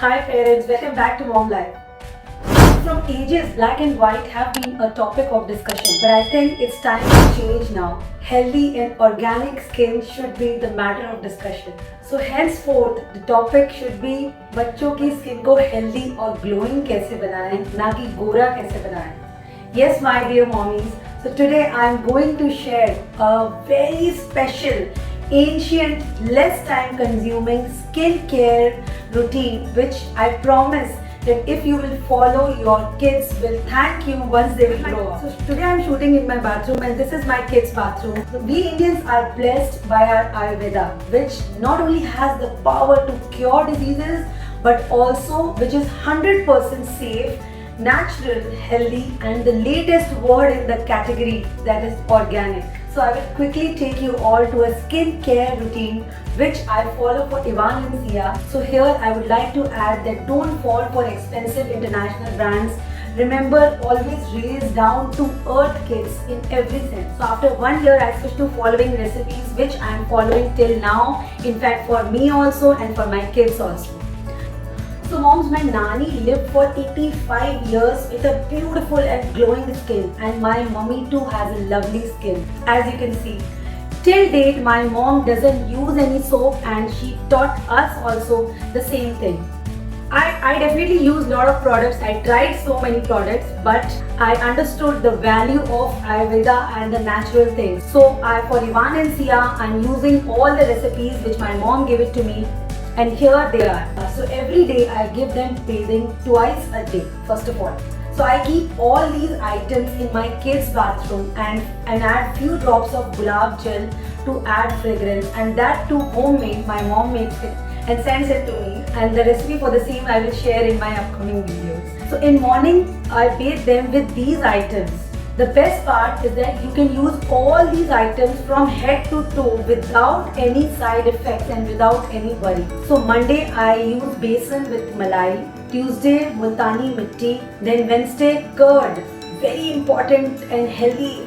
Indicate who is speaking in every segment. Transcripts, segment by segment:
Speaker 1: Hi parents, welcome back to Mom Life. From ages, black and white have been a topic of discussion, but I think it's time to change now. Healthy and organic skin should be the matter of discussion. So henceforth, the topic should be बच्चों की skin को healthy और glowing कैसे बनाएं, ना कि गोरा कैसे बनाएं. Yes, my dear mommies. So today I am going to share a very special, ancient, less time consuming skincare routine which I promise that if you will follow, your kids will thank you once they will grow up. So today I am shooting in my bathroom and this is my kids' bathroom. We Indians are blessed by our Ayurveda, which not only has the power to cure diseases but also which is 100% safe, natural, healthy, and the latest word in the category, that is organic. So I will quickly take you all to a skincare routine which I follow for Ivan and Sia. So here I would like to add that don't fall for expensive international brands. Remember, always raise down to earth kids in every sense. So after 1 year I switched to following recipes which I am following till now. In fact, for me also and for my kids also. So moms, my Nani lived for 85 years with a beautiful and glowing skin, and my mummy too has a lovely skin, as you can see. Till date, my mom doesn't use any soap and she taught us also the same thing. I definitely use a lot of products. I tried so many products, but I understood the value of Ayurveda and the natural things. So for Ivan and Sia, I'm using all the recipes which my mom gave it to me. And here they are. So every day I give them bathing twice a day, first of all. So I keep all these items in my kids' bathroom and add few drops of gulab gel to add fragrance, and that too homemade. My mom makes it and sends it to me, and the recipe for the same I will share in my upcoming videos. So in morning I bathe them with these items. The best part is that you can use all these items from head to toe without any side effects and without any worry. So Monday I use besan with malai, Tuesday multani mitti, then Wednesday curd, very important and healthy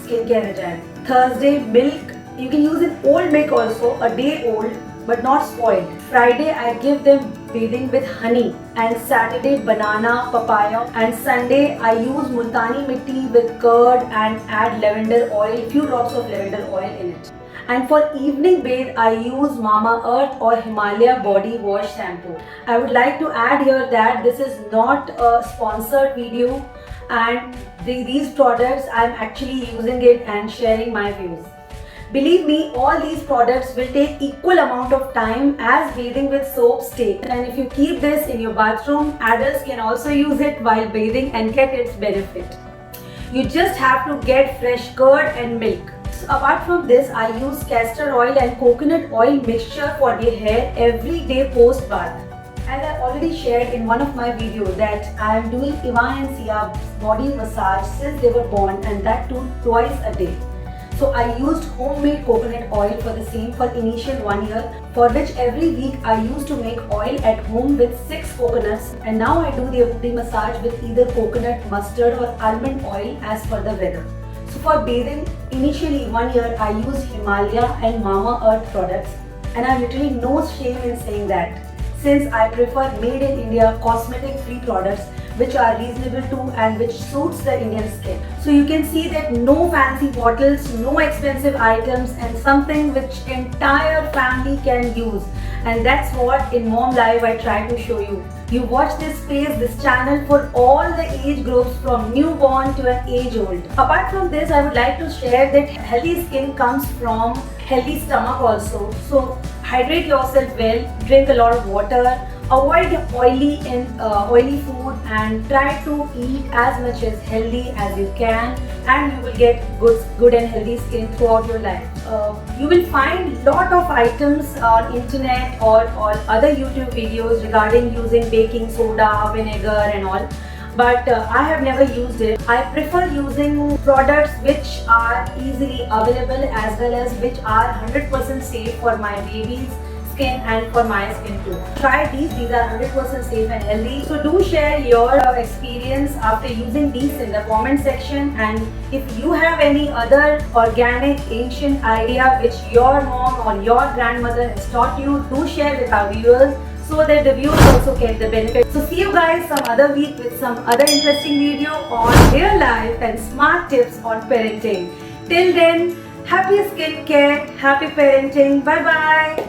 Speaker 1: skincare regime. Thursday milk, you can use it old milk also, a day old but not spoiled. Friday I give them bathing with honey, and Saturday banana, papaya, and Sunday I use multani mitti with curd and add lavender oil, few drops of lavender oil in it. And for evening bathe I use Mama Earth or Himalaya body wash shampoo. I would like to add here that this is not a sponsored video, and these products I am actually using it and sharing my views. Believe me, all these products will take equal amount of time as bathing with soaps take. And if you keep this in your bathroom, adults can also use it while bathing and get its benefit. You just have to get fresh curd and milk. So apart from this, I use castor oil and coconut oil mixture for the hair every day post bath. As I already shared in one of my videos that I am doing Ivan and Sia body massage since they were born, and that too twice a day. So I used homemade coconut oil for the same for initial 1 year, for which every week I used to make oil at home with 6 coconuts, and now I do the massage with either coconut, mustard or almond oil as per the weather. So for bathing, initially 1 year I used Himalaya and Mama Earth products, and I have literally no shame in saying that, since I prefer made in India cosmetic free products which are reasonable to and which suits the Indian skin. So you can see that no fancy bottles, no expensive items, and something which entire family can use. And that's what in Mom Live I try to show you. You watch this space, this channel for all the age groups from newborn to an age old. Apart from this, I would like to share that healthy skin comes from healthy stomach also. So hydrate yourself well, drink a lot of water, avoid oily food, and try to eat as much as healthy as you can, and you will get good and healthy skin throughout your life. You will find lot of items on internet or other YouTube videos regarding using baking soda, vinegar and all, but I have never used it. I prefer using products which are easily available as well as which are 100% safe for my baby's skin and for my skin too. Try these are 100% safe and healthy. So do share your experience after using these in the comment section, and if you have any other organic ancient idea which your mom or your grandmother has taught you, do share with our viewers so that the viewers also get the benefit. So see you guys some other week with some other interesting video on real life and smart tips on parenting. Till then, happy skincare, happy parenting. Bye bye.